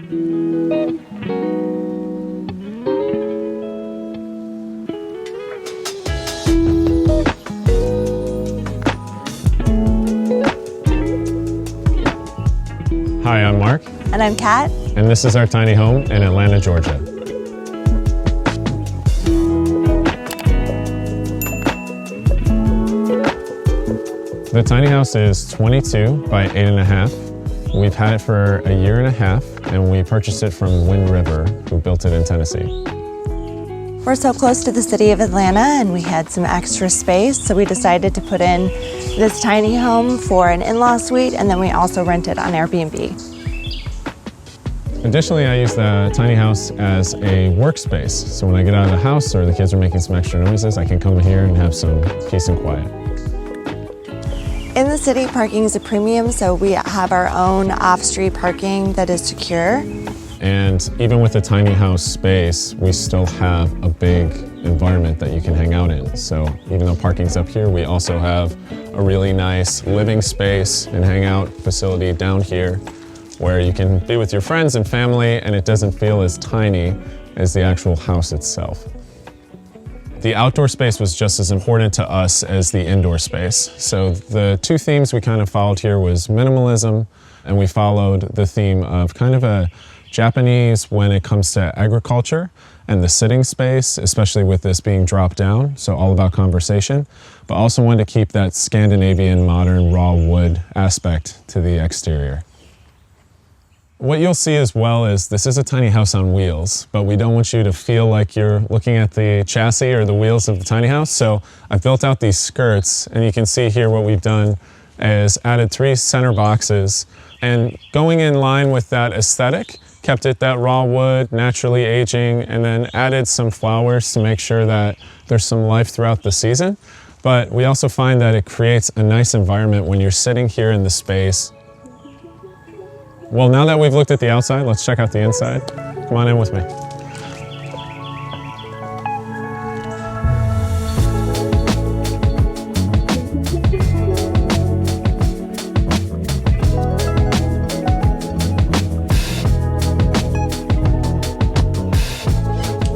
Hi, I'm Mark. And I'm Kat. And this is our tiny home in Atlanta, Georgia. The tiny house is 22 by 8.5. We've had it for a year and a half, and we purchased it from Wind River, who built it in Tennessee. We're so close to the city of Atlanta, and we had some extra space, so we decided to put in this tiny home for an in-law suite, and then we also rent it on Airbnb. Additionally, I use the tiny house as a workspace. So when I get out of the house or the kids are making some extra noises, I can come here and have some peace and quiet. In the city, parking is a premium, so we have our own off-street parking that is secure. And even with the tiny house space, we still have a big environment that you can hang out in. So even though parking's up here, we also have a really nice living space and hangout facility down here where you can be with your friends and family, and it doesn't feel as tiny as the actual house itself. The outdoor space was just as important to us as the indoor space. So the two themes we kind of followed here was minimalism, and we followed the theme of kind of a Japanese when it comes to agriculture and the sitting space, especially with this being dropped down, so all about conversation, but also wanted to keep that Scandinavian modern raw wood aspect to the exterior. What you'll see as well is this is a tiny house on wheels, but we don't want you to feel like you're looking at the chassis or the wheels of the tiny house. So I built out these skirts, and you can see here what we've done is added 3 center boxes, and going in line with that aesthetic, kept it that raw wood, naturally aging, and then added some flowers to make sure that there's some life throughout the season. But we also find that it creates a nice environment when you're sitting here in the space. Well, now that we've looked at the outside, let's check out the inside. Come on in with me.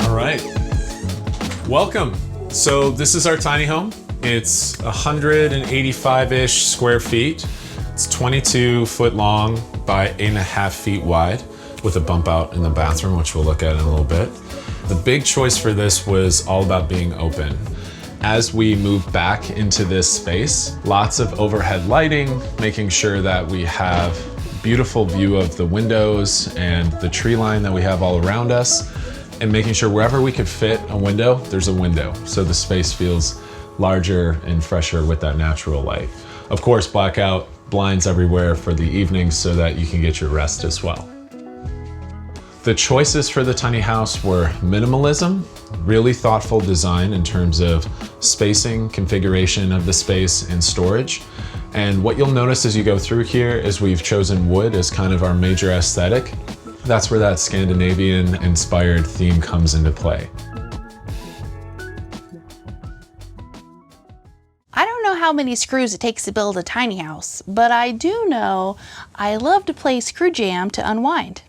All right, welcome. So this is our tiny home. It's 185-ish square feet. It's 22 foot long by 8.5 feet wide with a bump out in the bathroom, which we'll look at in a little bit. The big choice for this was all about being open. As we move back into this space, lots of overhead lighting, making sure that we have beautiful view of the windows and the tree line that we have all around us, and making sure wherever we could fit a window, there's a window. So the space feels larger and fresher with that natural light. Of course, blackout blinds everywhere for the evenings so that you can get your rest as well. The choices for the tiny house were minimalism, really thoughtful design in terms of spacing, configuration of the space, and storage. And what you'll notice as you go through here is we've chosen wood as kind of our major aesthetic. That's where that Scandinavian inspired theme comes into play. I don't know how many screws it takes to build a tiny house, but I do know I love to play Screw Jam to unwind.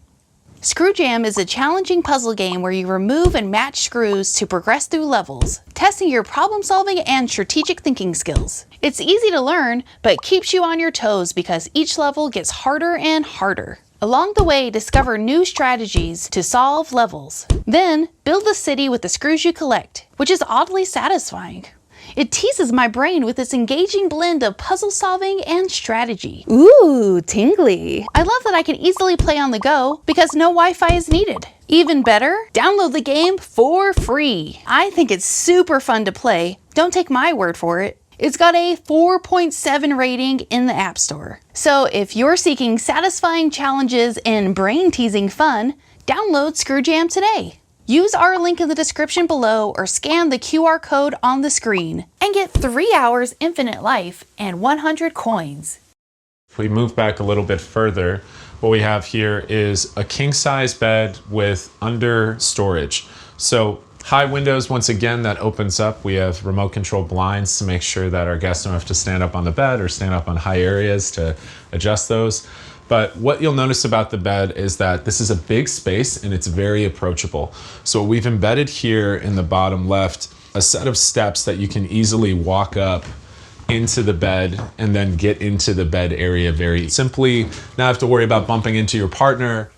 Screw Jam is a challenging puzzle game where you remove and match screws to progress through levels, testing your problem-solving and strategic thinking skills. It's easy to learn, but keeps you on your toes because each level gets harder and harder. Along the way, discover new strategies to solve levels. Then, build the city with the screws you collect, which is oddly satisfying. It teases my brain with its engaging blend of puzzle solving and strategy. Ooh, tingly. I love that I can easily play on the go because no Wi-Fi is needed. Even better, download the game for free. I think it's super fun to play. Don't take my word for it. It's got a 4.7 rating in the App Store. So if you're seeking satisfying challenges and brain-teasing fun, download Screw Jam today. Use our link in the description below or scan the QR code on the screen and get 3 hours infinite life and 100 coins. If we move back a little bit further, what we have here is a king-size bed with under storage. So high windows, once again, that opens up. We have remote control blinds to make sure that our guests don't have to stand up on the bed or stand up on high areas to adjust those. But what you'll notice about the bed is that this is a big space and it's very approachable. So we've embedded here in the bottom left a set of steps that you can easily walk up into the bed and then get into the bed area very simply, not have to worry about bumping into your partner.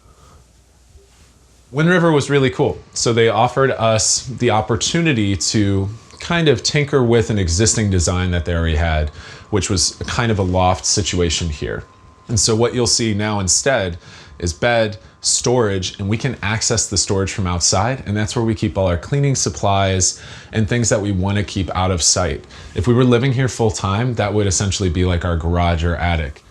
Wind River was really cool. So they offered us the opportunity to kind of tinker with an existing design that they already had, which was kind of a loft situation here. And so what you'll see now instead is bed, storage, and we can access the storage from outside, and that's where we keep all our cleaning supplies and things that we want to keep out of sight. If we were living here full time, that would essentially be like our garage or attic.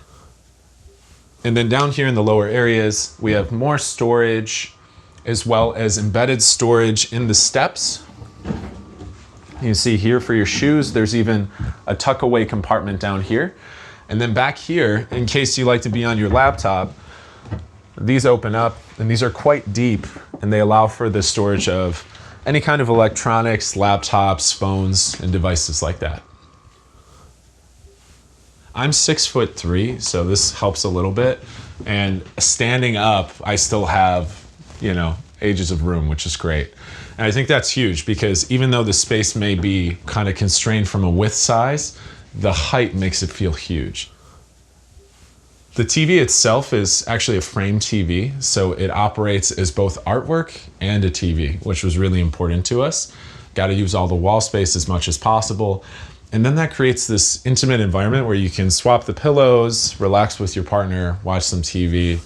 And then down here in the lower areas, we have more storage as well as embedded storage in the steps. You see here for your shoes, there's even a tuck away compartment down here. And then back here, in case you like to be on your laptop, these open up and these are quite deep and they allow for the storage of any kind of electronics, laptops, phones, and devices like that. I'm 6'3", so this helps a little bit. And standing up, I still have, ages of room, which is great. And I think that's huge because even though the space may be kind of constrained from a width size, the height makes it feel huge. The TV itself is actually a frame TV, so it operates as both artwork and a TV, which was really important to us. Got to use all the wall space as much as possible. And then that creates this intimate environment where you can swap the pillows, relax with your partner, watch some TV.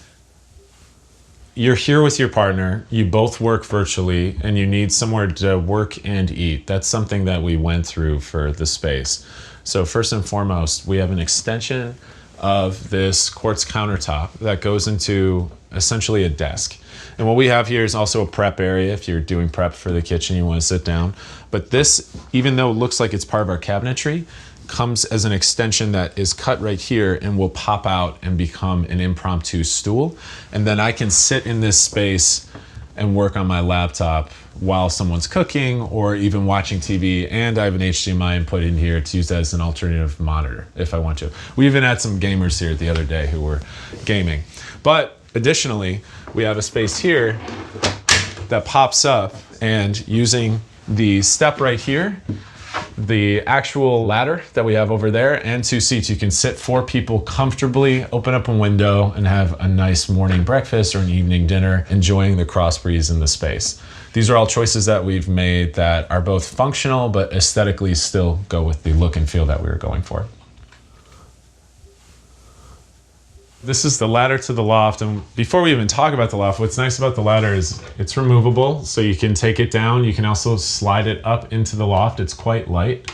You're here with your partner, you both work virtually, and you need somewhere to work and eat. That's something that we went through for the space. So first and foremost, we have an extension of this quartz countertop that goes into essentially a desk. And what we have here is also a prep area. If you're doing prep for the kitchen, you want to sit down. But this, even though it looks like it's part of our cabinetry, comes as an extension that is cut right here and will pop out and become an impromptu stool. And then I can sit in this space and work on my laptop while someone's cooking or even watching TV. And I have an HDMI input in here to use that as an alternative monitor if I want to. We even had some gamers here the other day who were gaming. But additionally, we have a space here that pops up, and using the step right here, the actual ladder that we have over there, and 2 seats, you can sit 4 people comfortably, open up a window, and have a nice morning breakfast or an evening dinner, enjoying the cross breeze in the space. These are all choices that we've made that are both functional, but aesthetically still go with the look and feel that we were going for. This is the ladder to the loft, and before we even talk about the loft, what's nice about the ladder is it's removable, so you can take it down. You can also slide it up into the loft. It's quite light.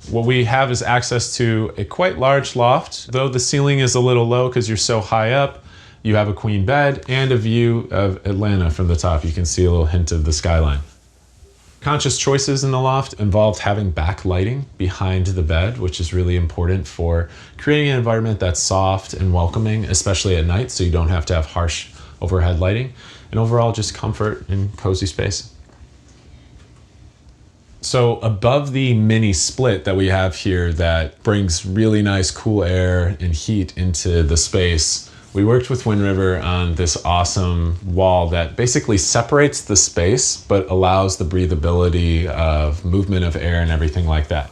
What we have is access to a quite large loft. Though the ceiling is a little low because you're so high up, you have a queen bed and a view of Atlanta from the top. You can see a little hint of the skyline. Conscious choices in the loft involved having backlighting behind the bed, which is really important for creating an environment that's soft and welcoming, especially at night, so you don't have to have harsh overhead lighting, and overall just comfort and cozy space. So above the mini split that we have here that brings really nice cool air and heat into the space, we worked with Wind River on this awesome wall that basically separates the space but allows the breathability of movement of air and everything like that.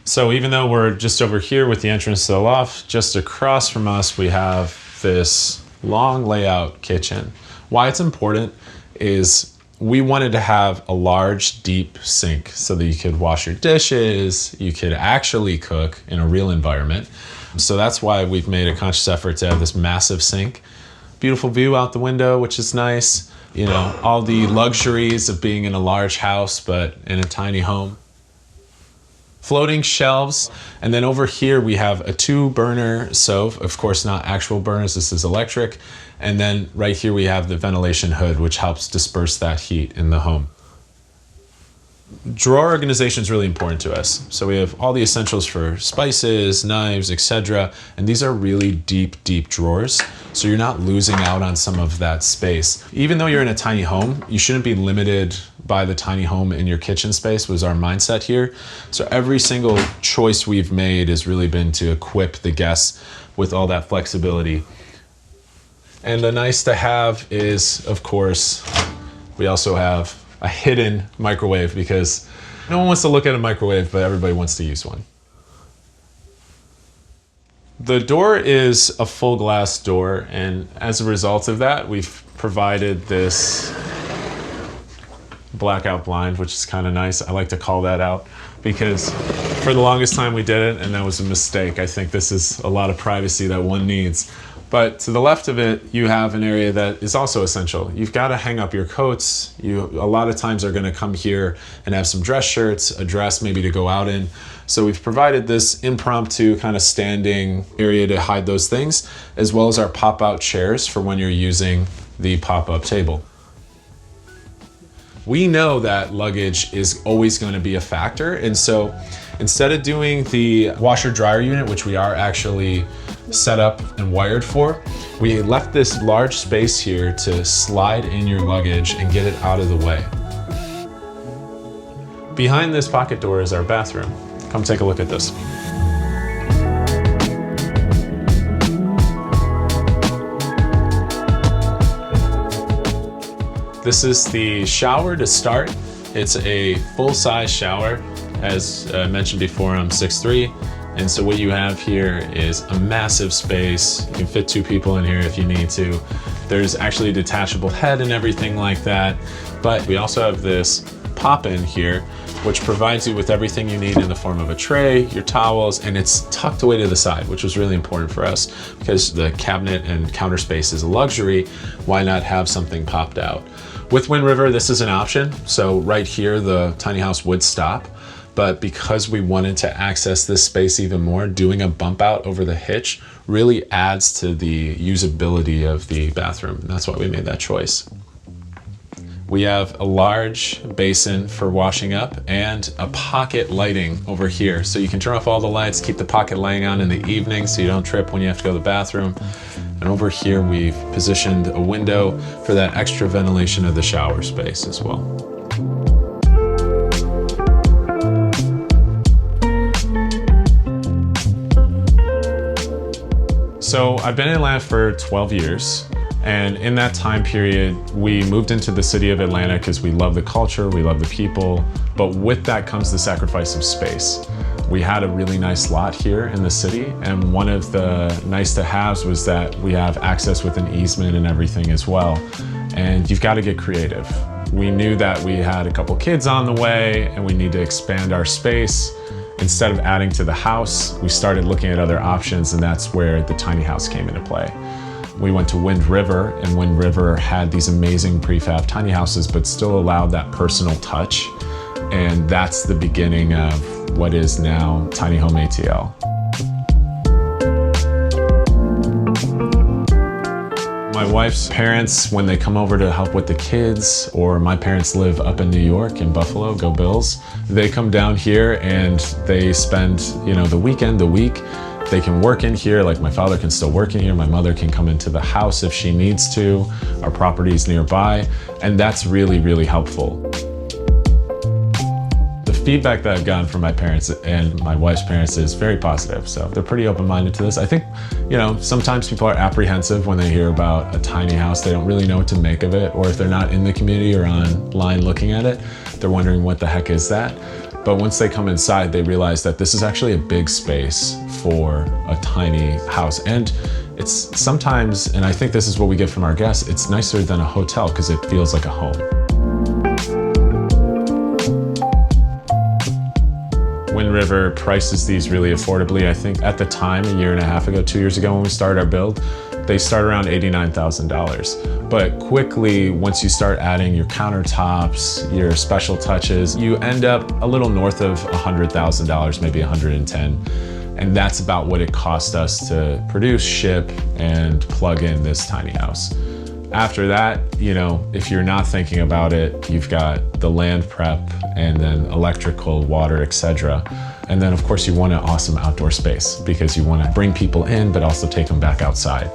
So even though we're just over here with the entrance to the loft, just across from us we have this long layout kitchen. Why it's important is we wanted to have a large, deep sink so that you could wash your dishes, you could actually cook in a real environment. So that's why we've made a conscious effort to have this massive sink. Beautiful view out the window, which is nice. All the luxuries of being in a large house, but in a tiny home. Floating shelves. And then over here we have a 2-burner stove. Of course, not actual burners, this is electric. And then right here we have the ventilation hood, which helps disperse that heat in the home. Drawer organization is really important to us. So we have all the essentials for spices, knives, etc. And these are really deep, deep drawers. So you're not losing out on some of that space. Even though you're in a tiny home, you shouldn't be limited by the tiny home in your kitchen space, was our mindset here. So every single choice we've made has really been to equip the guests with all that flexibility. And the nice to have is, of course, we also have a hidden microwave, because no one wants to look at a microwave, but everybody wants to use one. The door is a full glass door, and as a result of that, we've provided this blackout blind, which is kind of nice. I like to call that out because for the longest time we did it, and that was a mistake. I think this is a lot of privacy that one needs. But to the left of it, you have an area that is also essential. You've got to hang up your coats. You a lot of times are going to come here and have some dress shirts, a dress maybe to go out in. So we've provided this impromptu kind of standing area to hide those things, as well as our pop-out chairs for when you're using the pop-up table. We know that luggage is always going to be a factor, and so instead of doing the washer-dryer unit, which we are actually set up and wired for, we left this large space here to slide in your luggage and get it out of the way. Behind this pocket door is our bathroom. Come take a look at this. This is the shower to start. It's a full-size shower. As I mentioned before, I'm 6'3", and so what you have here is a massive space. You can fit 2 people in here if you need to. There's actually a detachable head and everything like that, but we also have this pop-in here, which provides you with everything you need in the form of a tray, your towels, and it's tucked away to the side, which was really important for us because the cabinet and counter space is a luxury. Why not have something popped out? With Wind River, this is an option. So right here, the tiny house would stop. But because we wanted to access this space even more, doing a bump out over the hitch really adds to the usability of the bathroom. And that's why we made that choice. We have a large basin for washing up and a pocket lighting over here. So you can turn off all the lights, keep the pocket lighting on in the evening so you don't trip when you have to go to the bathroom. And over here, we've positioned a window for that extra ventilation of the shower space as well. So I've been in Atlanta for 12 years. And in that time period, we moved into the city of Atlanta because we love the culture, we love the people, but with that comes the sacrifice of space. We had a really nice lot here in the city, and one of the nice to haves was that we have access with an easement and everything as well. And you've got to get creative. We knew that we had a couple kids on the way and we need to expand our space. Instead of adding to the house, we started looking at other options, and that's where the tiny house came into play. We went to Wind River, and Wind River had these amazing prefab tiny houses, but still allowed that personal touch. And that's the beginning of what is now Tiny Home ATL. My wife's parents, when they come over to help with the kids, or my parents live up in New York, in Buffalo, go Bills, they come down here and they spend, the weekend, the week. They can work in here, like my father can still work in here, my mother can come into the house if she needs to, our property's nearby, and that's really, really helpful. The feedback that I've gotten from my parents and my wife's parents is very positive, so they're pretty open-minded to this. I think, sometimes people are apprehensive when they hear about a tiny house. They don't really know what to make of it, or if they're not in the community or online looking at it, they're wondering what the heck is that? But once they come inside, they realize that this is actually a big space for a tiny house. And it's sometimes, and I think this is what we get from our guests, it's nicer than a hotel because it feels like a home. Wind River prices these really affordably. I think at the time, a year and a half ago, 2 years ago when we started our build, they start around $89,000. But quickly, once you start adding your countertops, your special touches, you end up a little north of $100,000, maybe $110,000. And that's about what it cost us to produce, ship, and plug in this tiny house. After that, if you're not thinking about it, you've got the land prep and then electrical, water, etc. And then of course you want an awesome outdoor space because you want to bring people in, but also take them back outside.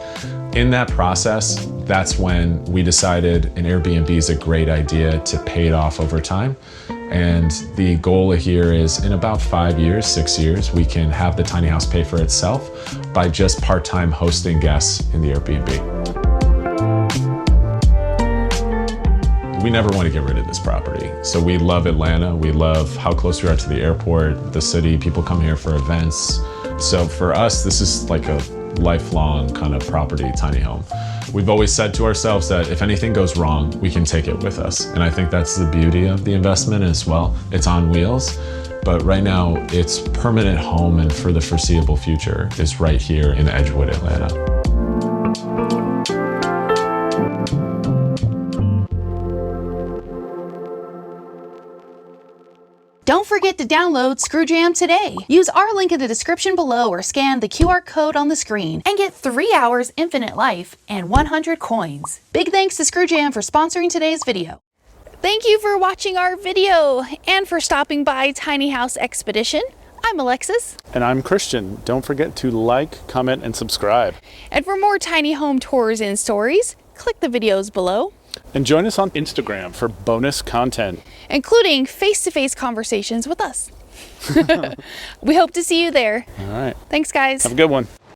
In that process, that's when we decided an Airbnb is a great idea to pay it off over time. And the goal here is in about 5 years, 6 years, we can have the tiny house pay for itself by just part-time hosting guests in the Airbnb. We never want to get rid of this property. So we love Atlanta. We love how close we are to the airport, the city. People come here for events. So for us, this is like a lifelong kind of property, tiny home. We've always said to ourselves that if anything goes wrong, we can take it with us. And I think that's the beauty of the investment as well. It's on wheels, but right now its permanent home and for the foreseeable future is right here in Edgewood, Atlanta. Don't forget to download ScrewJam today. Use our link in the description below or scan the QR code on the screen and get 3 hours infinite life and 100 coins. Big thanks to ScrewJam for sponsoring today's video. Thank you for watching our video and for stopping by Tiny House Expedition. I'm Alexis. And I'm Christian. Don't forget to like, comment, and subscribe. And for more tiny home tours and stories, click the videos below. And join us on Instagram for bonus content, including face-to-face conversations with us. We hope to see you there. All right. Thanks, guys. Have a good one.